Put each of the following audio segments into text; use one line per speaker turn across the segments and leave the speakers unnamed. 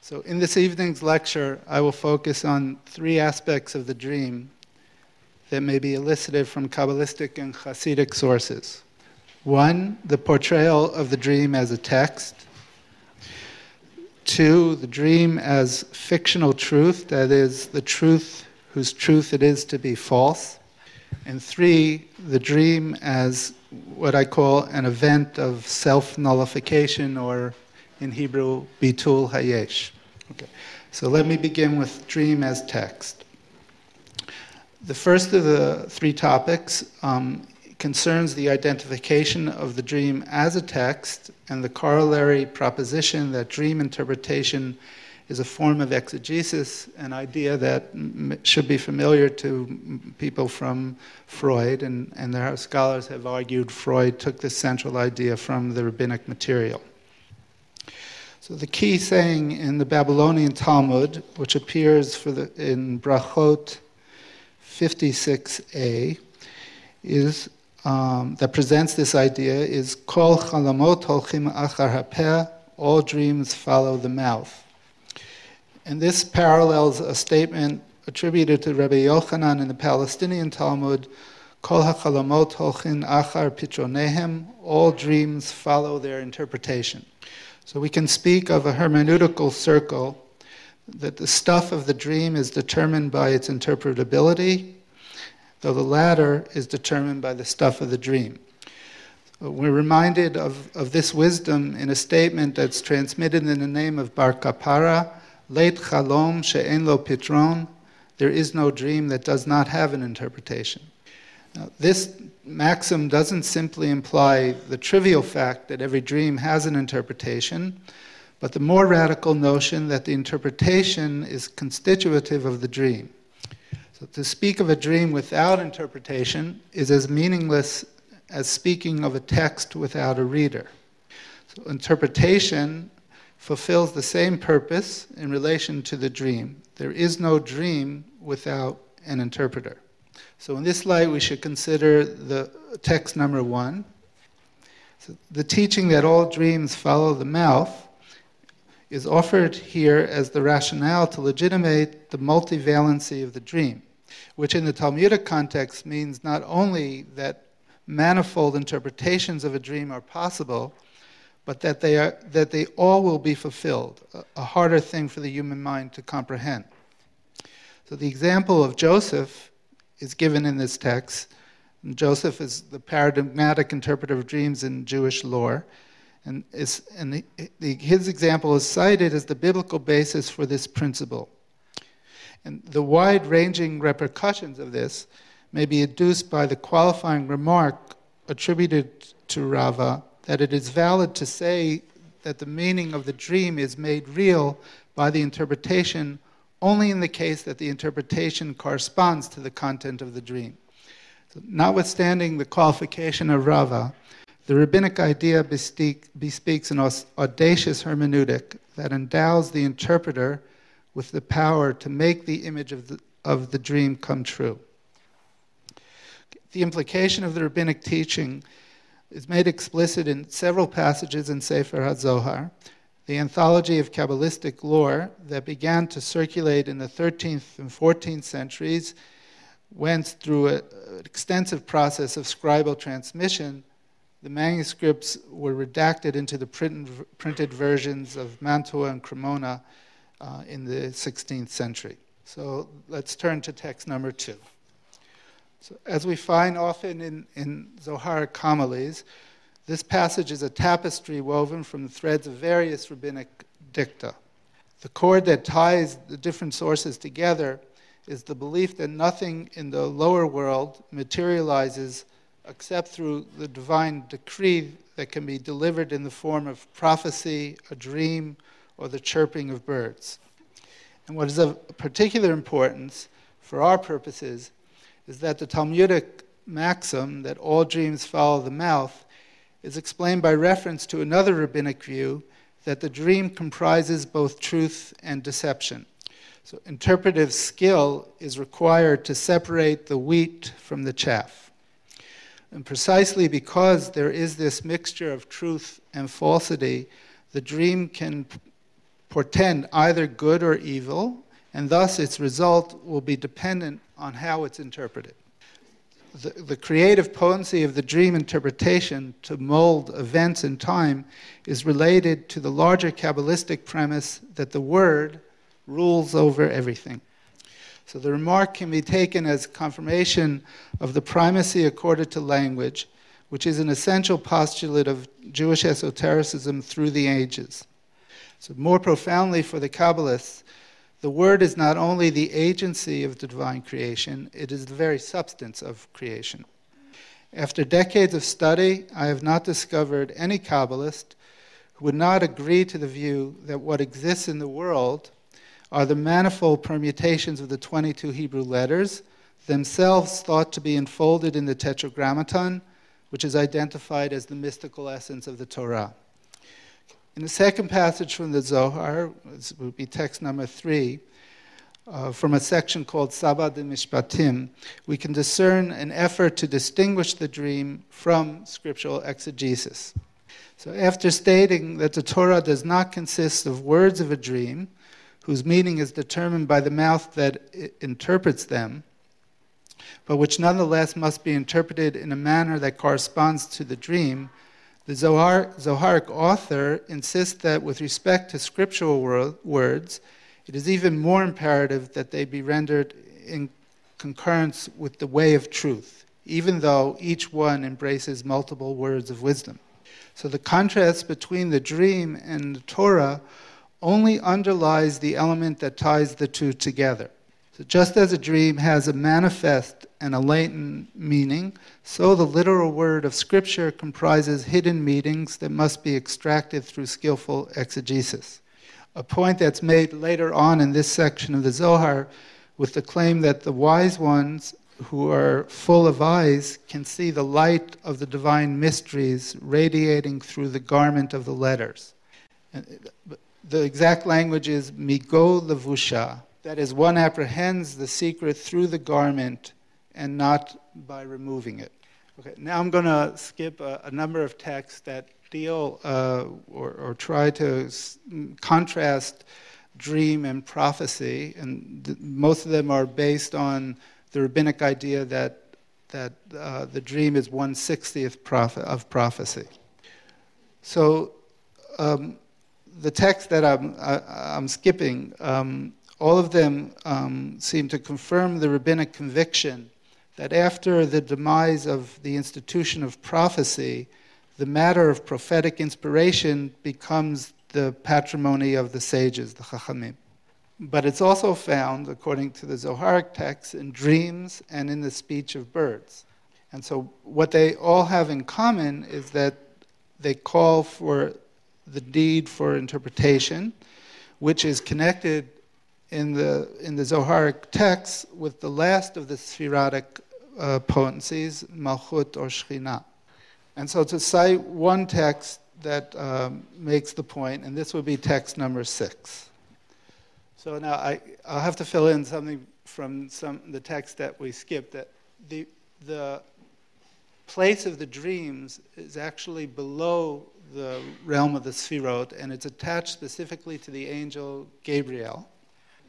So in this evening's lecture, I will focus on three aspects of the dream that may be elicited from Kabbalistic and Hasidic sources. One, the portrayal of the dream as a text. Two, the dream as fictional truth, that is, the truth whose truth it is to be false. And three, the dream as what I call an event of self-nullification, or in Hebrew, bitul hayesh. Okay. So let me begin with dream as text. The first of the three topics concerns the identification of the dream as a text and the corollary proposition that dream interpretation is a form of exegesis, an idea that should be familiar to people from Freud, and there are scholars have argued Freud took this central idea from the rabbinic material. So the key saying in the Babylonian Talmud, which appears in Brachot 56a, is that presents this idea is Kol chalamot holchim achar hapeh, all dreams follow the mouth. And this parallels a statement attributed to Rabbi Yochanan in the Palestinian Talmud, Kol hachalamot holchin achar pitronehem, all dreams follow their interpretation. So we can speak of a hermeneutical circle that the stuff of the dream is determined by its interpretability, though the latter is determined by the stuff of the dream. We're reminded of this wisdom in a statement that's transmitted in the name of Bar Kapara, Leit chalom she'en lo pitron, there is no dream that does not have an interpretation. Now, this maxim doesn't simply imply the trivial fact that every dream has an interpretation, but the more radical notion that the interpretation is constitutive of the dream. So to speak of a dream without interpretation is as meaningless as speaking of a text without a reader. So interpretation fulfills the same purpose in relation to the dream. There is no dream without an interpreter. So in this light, we should consider the text number 1. So the teaching that all dreams follow the mouth is offered here as the rationale to legitimate the multivalency of the dream, which in the Talmudic context means not only that manifold interpretations of a dream are possible, but that they all will be fulfilled, a harder thing for the human mind to comprehend. So the example of Joseph is given in this text. And Joseph is the paradigmatic interpreter of dreams in Jewish lore, and his example is cited as the biblical basis for this principle. And the wide-ranging repercussions of this may be adduced by the qualifying remark attributed to Rava that it is valid to say that the meaning of the dream is made real by the interpretation only in the case that the interpretation corresponds to the content of the dream. So, notwithstanding the qualification of Rava, the rabbinic idea bespeaks an audacious hermeneutic that endows the interpreter with the power to make the image of the dream come true. The implication of the rabbinic teaching is made explicit in several passages in Sefer HaZohar, the anthology of Kabbalistic lore that began to circulate in the 13th and 14th centuries, went through an extensive process of scribal transmission. The manuscripts were redacted into the printed versions of Mantua and Cremona in the 16th century. So let's turn to text number 2. So as we find often in Zoharic homilies, this passage is a tapestry woven from the threads of various rabbinic dicta. The cord that ties the different sources together is the belief that nothing in the lower world materializes except through the divine decree that can be delivered in the form of prophecy, a dream, or the chirping of birds. And what is of particular importance for our purposes is that the Talmudic maxim that all dreams follow the mouth is explained by reference to another rabbinic view that the dream comprises both truth and deception. So interpretive skill is required to separate the wheat from the chaff. And precisely because there is this mixture of truth and falsity, the dream can portend either good or evil, and thus its result will be dependent on how it's interpreted. The creative potency of the dream interpretation to mold events in time is related to the larger Kabbalistic premise that the word rules over everything. So the remark can be taken as confirmation of the primacy accorded to language, which is an essential postulate of Jewish esotericism through the ages. So more profoundly for the Kabbalists, the word is not only the agency of the divine creation, it is the very substance of creation. After decades of study, I have not discovered any Kabbalist who would not agree to the view that what exists in the world are the manifold permutations of the 22 Hebrew letters, themselves thought to be enfolded in the Tetragrammaton, which is identified as the mystical essence of the Torah. In the second passage from the Zohar, this would be text number 3, from a section called Sabah de Mishpatim, we can discern an effort to distinguish the dream from scriptural exegesis. So after stating that the Torah does not consist of words of a dream, whose meaning is determined by the mouth that interprets them, but which nonetheless must be interpreted in a manner that corresponds to the dream, the Zoharic author insists that with respect to scriptural words, it is even more imperative that they be rendered in concurrence with the way of truth, even though each one embraces multiple words of wisdom. So the contrast between the dream and the Torah only underlies the element that ties the two together. So just as a dream has a manifest and a latent meaning, so the literal word of Scripture comprises hidden meanings that must be extracted through skillful exegesis. A point that's made later on in this section of the Zohar with the claim that the wise ones who are full of eyes can see the light of the divine mysteries radiating through the garment of the letters. The exact language is migo levusha. That is, one apprehends the secret through the garment and not by removing it. Okay, now I'm going to skip a number of texts that deal or try to contrast dream and prophecy, and most of them are based on the rabbinic idea that the dream is 1/60th of prophecy. So the text that I'm skipping, all of them seem to confirm the rabbinic conviction that after the demise of the institution of prophecy, the matter of prophetic inspiration becomes the patrimony of the sages, the Chachamim. But it's also found, according to the Zoharic text, in dreams and in the speech of birds. And so what they all have in common is that they call for the need for interpretation, which is connected in the Zoharic text with the last of the Sephirotic potencies, Malchut or Shekhinah. And so to cite one text that makes the point, and this would be text number 6. So now I'll have to fill in something from the text that we skipped, that the place of the dreams is actually below the realm of the Sefirot, and it's attached specifically to the angel Gabriel.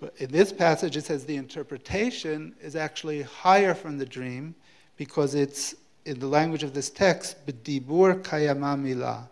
But in this passage, it says the interpretation is actually higher from the dream because it's, in the language of this text, b'dibur kayama milah.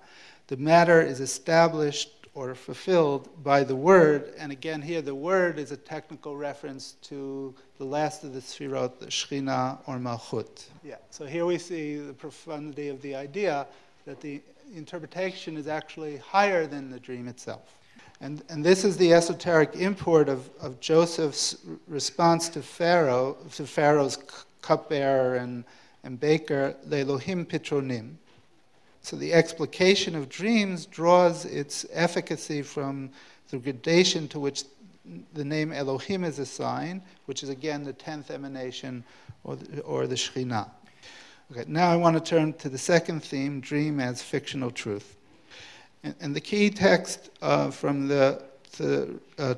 The matter is established or fulfilled by the word, and again here the word is a technical reference to the last of the Sefirot, the Shekhinah or Malchut. Yeah. So here we see the profundity of the idea that the interpretation is actually higher than the dream itself. And this is the esoteric import of Joseph's response to Pharaoh, to Pharaoh's cupbearer and baker, Le'Elohim Pitronim. So the explication of dreams draws its efficacy from the gradation to which the name Elohim is assigned, which is again the 10th emanation or the Shekhinah. Okay, now I want to turn to the second theme, dream as fictional truth. And the key text from the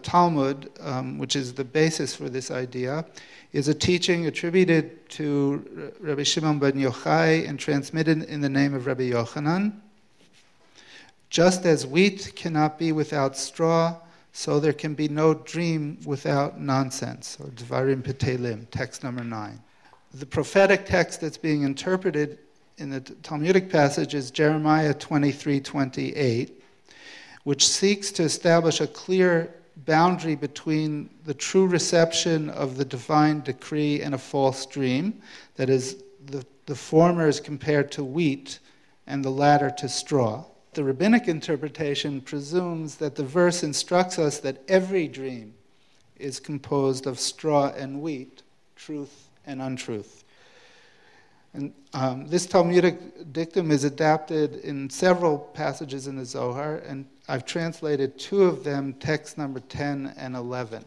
Talmud, which is the basis for this idea, is a teaching attributed to Rabbi Shimon ben Yochai and transmitted in the name of Rabbi Yochanan. Just as wheat cannot be without straw, so there can be no dream without nonsense, or Dvarim Petelim, text number 9. The prophetic text that's being interpreted in the Talmudic passage is Jeremiah 23:28, which seeks to establish a clear boundary between the true reception of the divine decree and a false dream. That is, the former is compared to wheat and the latter to straw. The rabbinic interpretation presumes that the verse instructs us that every dream is composed of straw and wheat, truth and untruth. And this Talmudic dictum is adapted in several passages in the Zohar, and I've translated 2 of them, text number 10 and 11.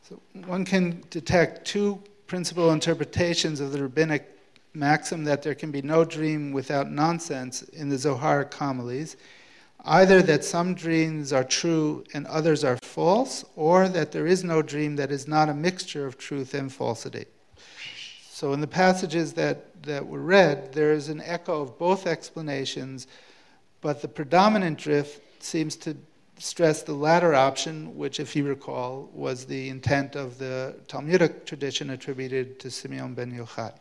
So one can detect 2 principal interpretations of the rabbinic maxim that there can be no dream without nonsense in the Zoharic homilies, either that some dreams are true and others are false, or that there is no dream that is not a mixture of truth and falsity. So in the passages that were read, there is an echo of both explanations, but the predominant drift seems to stress the latter option, which, if you recall, was the intent of the Talmudic tradition attributed to Simeon ben Yochai.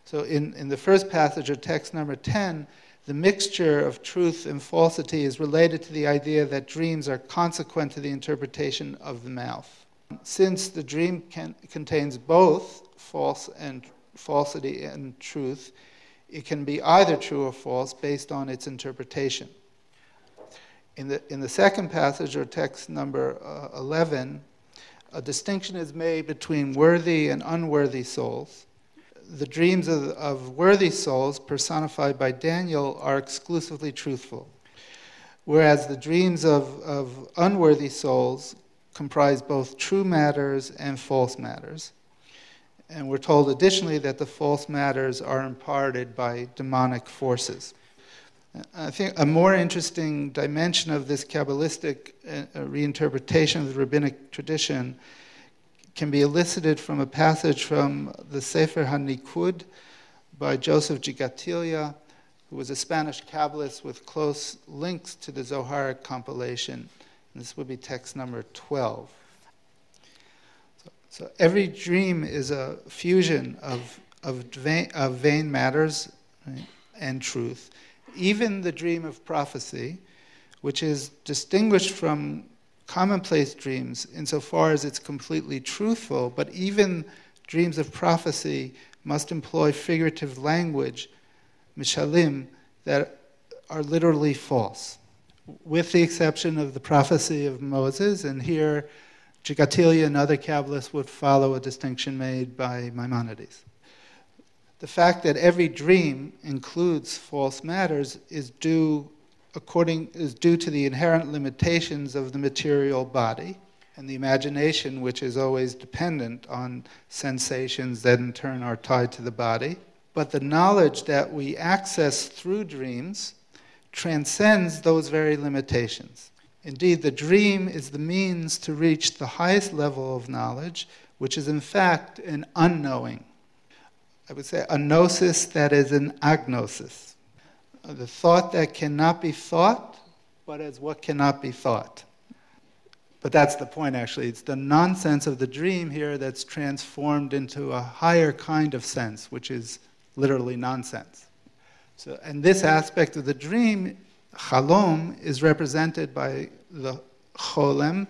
So in the first passage, or text number 10, the mixture of truth and falsity is related to the idea that dreams are consequent to the interpretation of the mouth. Since the dream contains both falsity and truth, it can be either true or false based on its interpretation. In the second passage, or text number 11, a distinction is made between worthy and unworthy souls. The dreams of worthy souls, personified by Daniel, are exclusively truthful, whereas the dreams of unworthy souls comprise both true matters and false matters. And we're told additionally that the false matters are imparted by demonic forces. I think a more interesting dimension of this Kabbalistic reinterpretation of the rabbinic tradition can be elicited from a passage from the Sefer HaNikud by Joseph Gigatilia, who was a Spanish Kabbalist with close links to the Zoharic compilation. And this would be text number 12. So every dream is a fusion of vain matters, right, and truth. Even the dream of prophecy, which is distinguished from commonplace dreams insofar as it's completely truthful, but even dreams of prophecy must employ figurative language, mishalim, that are literally false, with the exception of the prophecy of Moses. And here, Gigatilia and other Kabbalists would follow a distinction made by Maimonides. The fact that every dream includes false matters is due to the inherent limitations of the material body and the imagination, which is always dependent on sensations that in turn are tied to the body. But the knowledge that we access through dreams transcends those very limitations. Indeed, the dream is the means to reach the highest level of knowledge, which is in fact an unknowing. I would say a gnosis that is an agnosis. The thought that cannot be thought, but as what cannot be thought. But that's the point, actually. It's the nonsense of the dream here that's transformed into a higher kind of sense, which is literally nonsense. So, and this aspect of the dream, chalom, is represented by the cholem,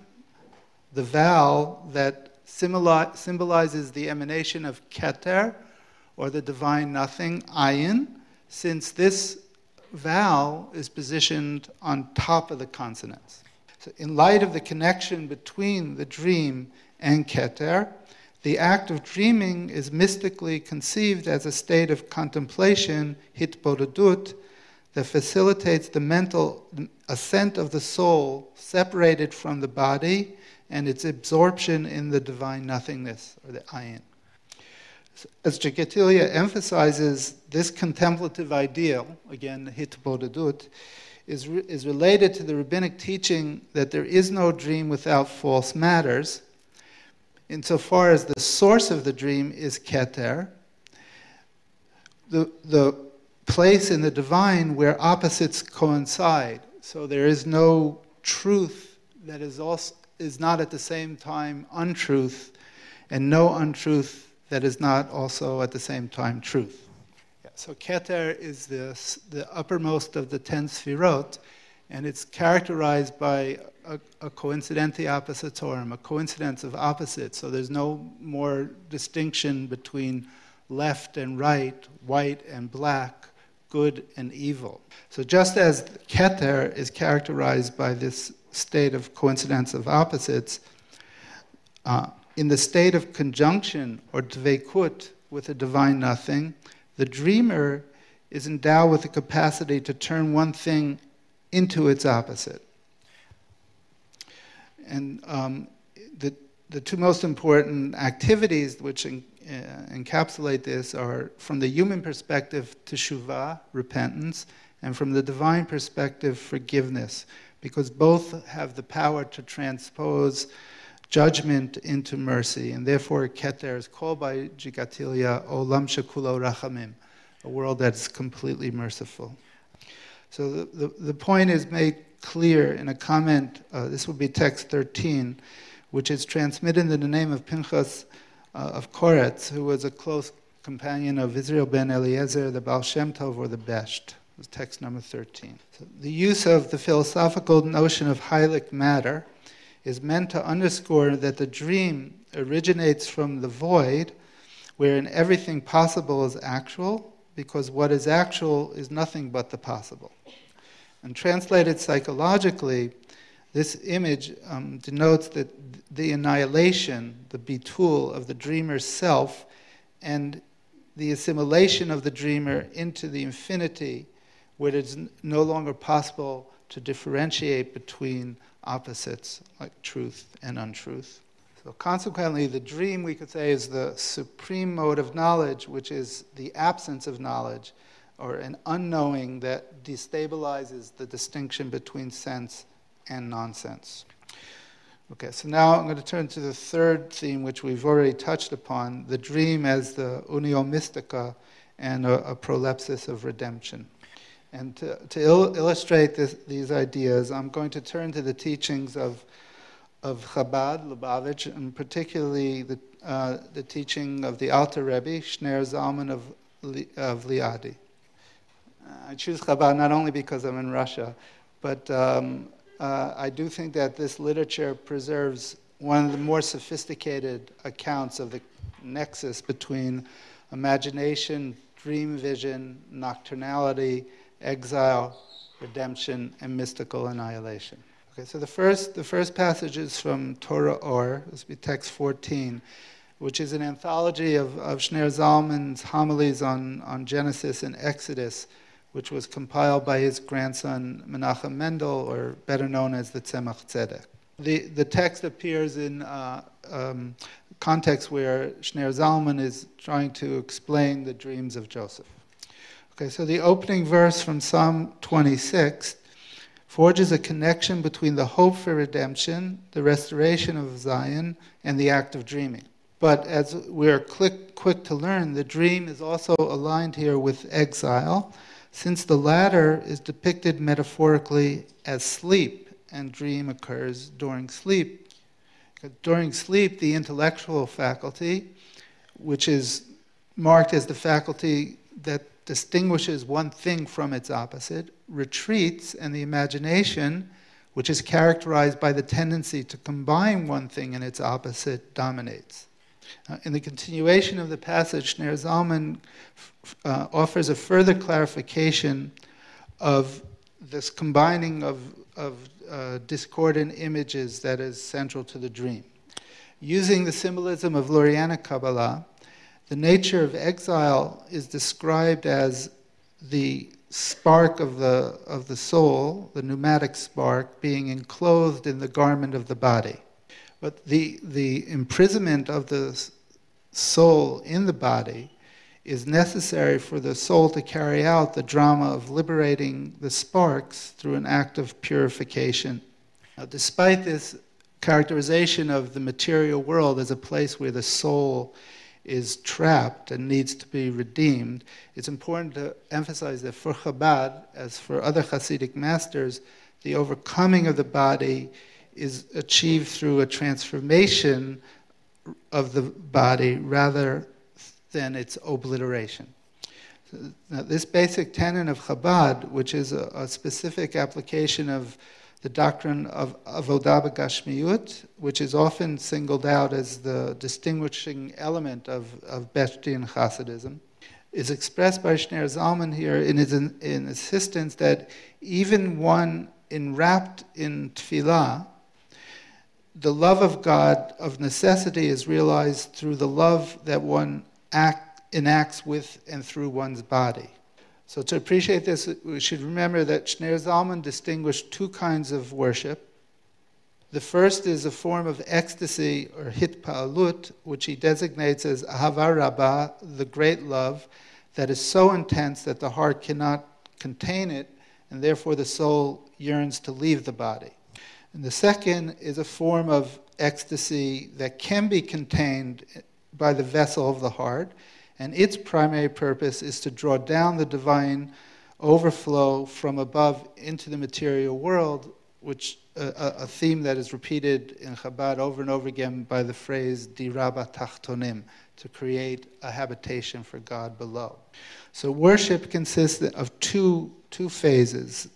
the vowel that symbolizes the emanation of keter, or the divine nothing, ayin, since this vowel is positioned on top of the consonants. So in light of the connection between the dream and keter, the act of dreaming is mystically conceived as a state of contemplation, hitbodedut, that facilitates the mental ascent of the soul separated from the body and its absorption in the divine nothingness, or the ayin. As Gigatilia emphasizes, this contemplative ideal, again, hitbodedut, is related to the rabbinic teaching that there is no dream without false matters, insofar as the source of the dream is keter, the place in the divine where opposites coincide. So there is no truth that is not at the same time untruth, and no untruth that is not also at the same time truth. Yeah, so Keter is the uppermost of the 10 Sfirot, and it's characterized by a coincidenti oppositorum, a coincidence of opposites. So there's no more distinction between left and right, white and black, good and evil. So just as Keter is characterized by this state of coincidence of opposites, in the state of conjunction or dveikut with a divine nothing, the dreamer is endowed with the capacity to turn one thing into its opposite. And the two most important activities which encapsulate this are, from the human perspective, teshuvah, repentance, and from the divine perspective, forgiveness, because both have the power to transpose judgment into mercy, and therefore Keter is called by Jigatilia Olam Shekulo Rachamim, a world that's completely merciful. So the point is made clear in a comment, this would be text 13, which is transmitted in the name of Pinchas of Koretz, who was a close companion of Israel ben Eliezer, the Baal Shem Tov, or the Besht. It was text number 13. So the use of the philosophical notion of Heilig matter is meant to underscore that the dream originates from the void, wherein everything possible is actual, because what is actual is nothing but the possible. And translated psychologically, this image denotes that the annihilation, the bitul of the dreamer's self, and the assimilation of the dreamer into the infinity, where it is no longer possible to differentiate between opposites like truth and untruth. So consequently, the dream, we could say, is the supreme mode of knowledge, which is the absence of knowledge, or an unknowing that destabilizes the distinction between sense and nonsense. Okay, so now I'm going to turn to the third theme, which we've already touched upon, the dream as the unio mystica and a prolepsis of redemption. And to illustrate these ideas, I'm going to turn to the teachings of Chabad, Lubavitch, and particularly the teaching of the Alter Rebbe, Shner Zalman of Liadi. I choose Chabad not only because I'm in Russia, but I do think that this literature preserves one of the more sophisticated accounts of the nexus between imagination, dream vision, nocturnality, exile, redemption, and mystical annihilation. Okay, so the first passage is from Torah Or, this will be text 14, which is an anthology of Shner Zalman's homilies on Genesis and Exodus, which was compiled by his grandson Menachem Mendel, or better known as the Tzemach Tzedek. The text appears in context where Shner Zalman is trying to explain the dreams of Joseph. Okay, so the opening verse from Psalm 26 forges a connection between the hope for redemption, the restoration of Zion, and the act of dreaming. But as we're quick to learn, the dream is also aligned here with exile, since the latter is depicted metaphorically as sleep, and dream occurs during sleep. During sleep, the intellectual faculty, which is marked as the faculty that distinguishes one thing from its opposite, retreats, and the imagination, which is characterized by the tendency to combine one thing and its opposite, dominates. In the continuation of the passage, Shner Zalman offers a further clarification of this combining of discordant images that is central to the dream. Using the symbolism of Lurianic Kabbalah, the nature of exile is described as the spark of the soul, the pneumatic spark, being enclosed in the garment of the body. But the imprisonment of the soul in the body is necessary for the soul to carry out the drama of liberating the sparks through an act of purification. Now, despite this characterization of the material world as a place where the soul is trapped and needs to be redeemed, it's important to emphasize that for Chabad, as for other Hasidic masters, the overcoming of the body is achieved through a transformation of the body rather than its obliteration. So, now, this basic tenet of Chabad, which is a specific application of the doctrine of avodah b'gashmiyut, which is often singled out as the distinguishing element of Bechdin Hasidism, is expressed by Shneir Zalman here in his insistence that even one enwrapped in tefillah, the love of God of necessity is realized through the love that one enacts with and through one's body. So to appreciate this, we should remember that Shneir Zalman distinguished two kinds of worship. The first is a form of ecstasy or hitpa'alut, which he designates as ahava rabbah, the great love, that is so intense that the heart cannot contain it, and therefore the soul yearns to leave the body. And the second is a form of ecstasy that can be contained by the vessel of the heart, and its primary purpose is to draw down the divine overflow from above into the material world, which a theme that is repeated in Chabad over and over again by the phrase diraba tachtonim, to create a habitation for God below. So worship consists of two phases: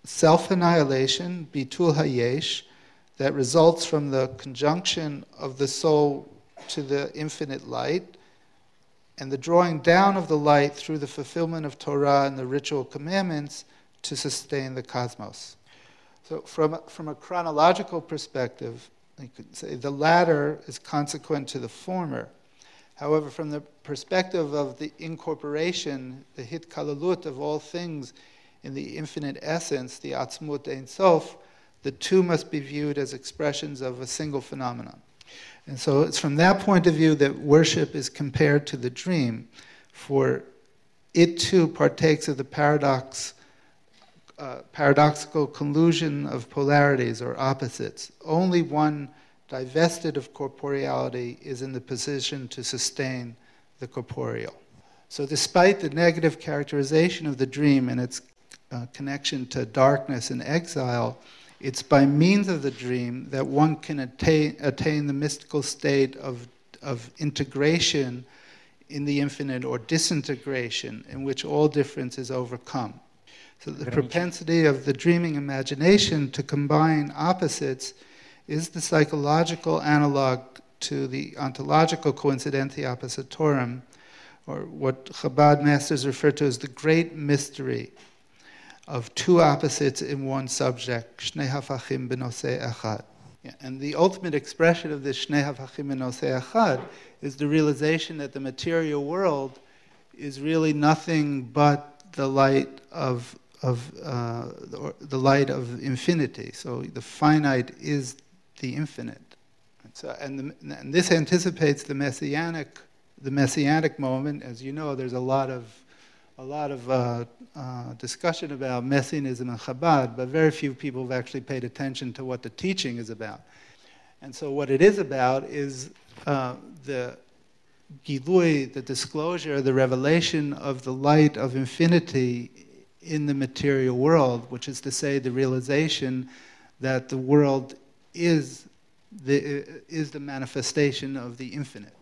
self-annihilation, bitul hayesh, that results from the conjunction of the soul to the infinite light, and the drawing down of the light through the fulfillment of Torah and the ritual commandments to sustain the cosmos. So from a chronological perspective, you could say the latter is consequent to the former. However, from the perspective of the incorporation, the hitkalalut of all things in the infinite essence, the atzmut ein sof, the two must be viewed as expressions of a single phenomenon. And so it's from that point of view that worship is compared to the dream, for it too partakes of the paradoxical collusion of polarities or opposites. Only one divested of corporeality is in the position to sustain the corporeal. So despite the negative characterization of the dream and its connection to darkness and exile, it's by means of the dream that one can attain the mystical state of integration in the infinite, or disintegration, in which all difference is overcome. So the propensity of the dreaming imagination to combine opposites is the psychological analog to the ontological coincidentia oppositorum, or what Chabad masters refer to as the great mystery of two opposites in one subject, shnei hafachim b'nosei echad. And the ultimate expression of this shnei hafachim b'nosei echad is the realization that the material world is really nothing but the light of infinity. So the finite is the infinite. So, and this anticipates the messianic moment. As you know, there's a lot of discussion about messianism and Chabad, but very few people have actually paid attention to what the teaching is about. And so what it is about is the gilui, the disclosure, the revelation of the light of infinity in the material world, which is to say the realization that the world is the manifestation of the infinite.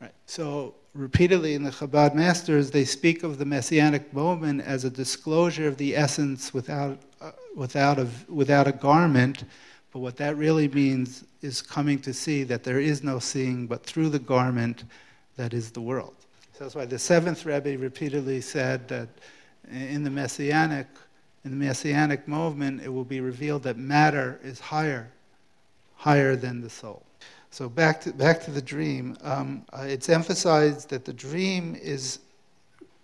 Right. So repeatedly in the Chabad masters, they speak of the Messianic moment as a disclosure of the essence without a garment. But what that really means is coming to see that there is no seeing but through the garment that is the world. So that's why the seventh Rebbe repeatedly said that in the Messianic movement, it will be revealed that matter is higher than the soul. So back to the dream. It's emphasized that the dream is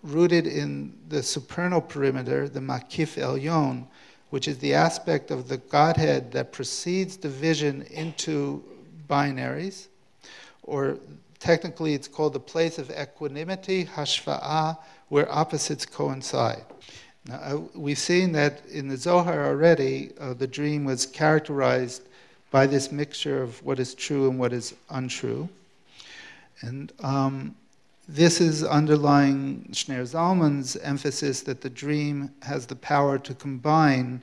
rooted in the supernal perimeter, the makif elyon, which is the aspect of the Godhead that precedes the vision into binaries, or technically it's called the place of equanimity, hashva'ah, where opposites coincide. Now, we've seen that in the Zohar already, the dream was characterized by this mixture of what is true and what is untrue. And this is underlying Shneir Zalman's emphasis that the dream has the power to combine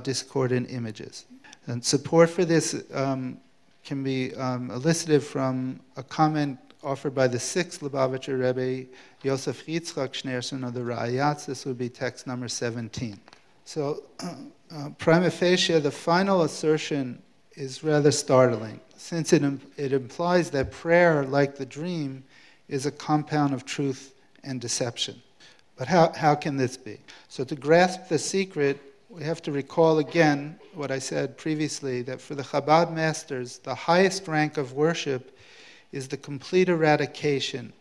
discordant images. And support for this can be elicited from a comment offered by the sixth Lubavitcher Rebbe, Yosef Yitzchak Schneerson of the Ra'ayatz. This would be text number 17. So, prima facie, the final assertion is rather startling, since it implies that prayer, like the dream, is a compound of truth and deception. But how can this be? So to grasp the secret, we have to recall again what I said previously, that for the Chabad masters, the highest rank of worship is the complete eradication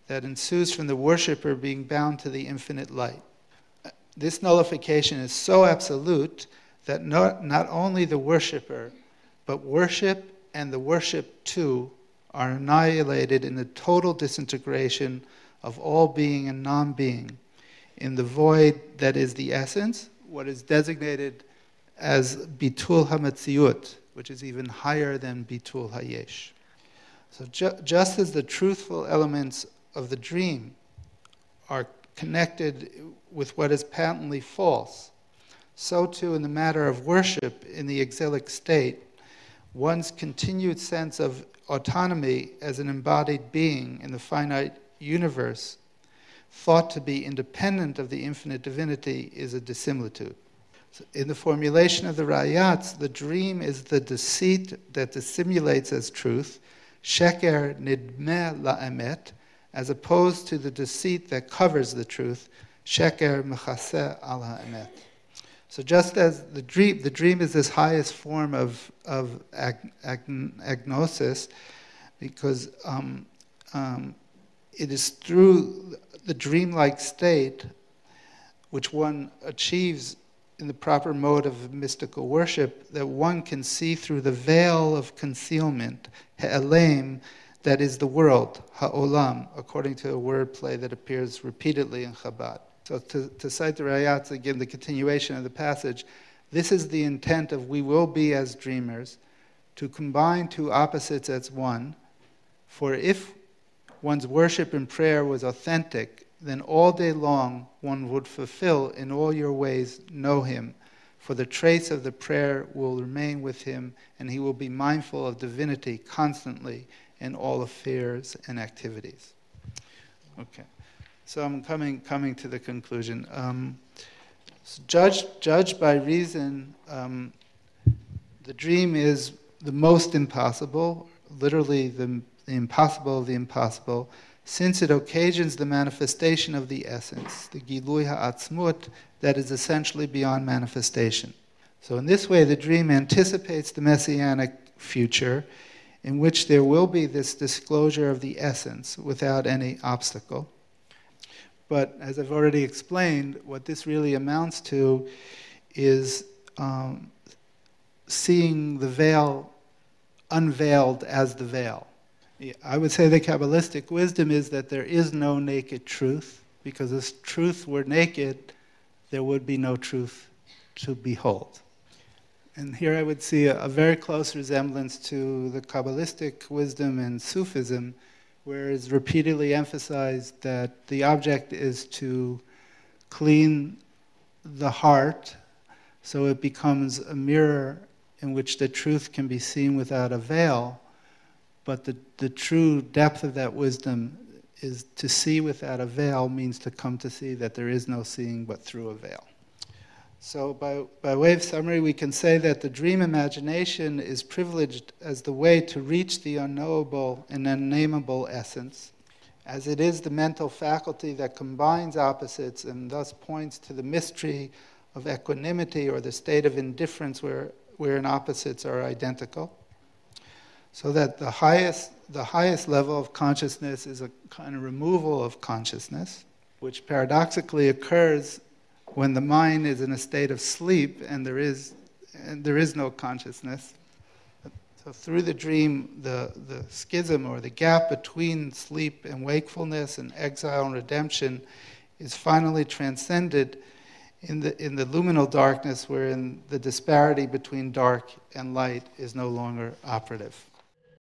that ensues from the worshiper being bound to the infinite light. This nullification is so absolute that not only the worshiper, but worship and the worship too are annihilated in the total disintegration of all being and non-being, in the void that is the essence, what is designated as bitul hametziut, which is even higher than bitul hayesh. So just as the truthful elements of the dream are connected with what is patently false, so too in the matter of worship in the exilic state, one's continued sense of autonomy as an embodied being in the finite universe, thought to be independent of the infinite divinity, is a dissimilitude. So in the formulation of the Rayats, the dream is the deceit that dissimulates as truth, sheker nidmeh la'emet, as opposed to the deceit that covers the truth, sheker mechaseh al ha'emet. So just as the dream is this highest form of agnosis, because it is through the dreamlike state which one achieves in the proper mode of mystical worship, that one can see through the veil of concealment, ha'elam, that is the world, ha'olam, according to a wordplay that appears repeatedly in Chabad. So to cite the Rayats, again, the continuation of the passage, this is the intent of we will be as dreamers, to combine two opposites as one, for if one's worship and prayer was authentic, then all day long one would fulfill in all your ways know him, for the trace of the prayer will remain with him, and he will be mindful of divinity constantly in all affairs and activities. Okay, so I'm coming to the conclusion. So judged by reason, the dream is the most impossible, literally the impossible of the impossible, since it occasions the manifestation of the essence, the gilui ha'atzmut, that is essentially beyond manifestation. So in this way, the dream anticipates the Messianic future, in which there will be this disclosure of the essence without any obstacle. But as I've already explained, what this really amounts to is seeing the veil unveiled as the veil. I would say the Kabbalistic wisdom is that there is no naked truth, because if truth were naked, there would be no truth to behold. And here I would see a very close resemblance to the Kabbalistic wisdom and Sufism, where it's repeatedly emphasized that the object is to clean the heart so it becomes a mirror in which the truth can be seen without a veil. But the true depth of that wisdom is to see without a veil means to come to see that there is no seeing but through a veil. So by way of summary, we can say that the dream imagination is privileged as the way to reach the unknowable and unnameable essence, as it is the mental faculty that combines opposites and thus points to the mystery of equanimity, or the state of indifference wherein opposites are identical. So that the highest level of consciousness is a kind of removal of consciousness, which paradoxically occurs when the mind is in a state of sleep and there is no consciousness. So through the dream, the schism or the gap between sleep and wakefulness and exile and redemption is finally transcended in the luminal darkness, wherein the disparity between dark and light is no longer operative.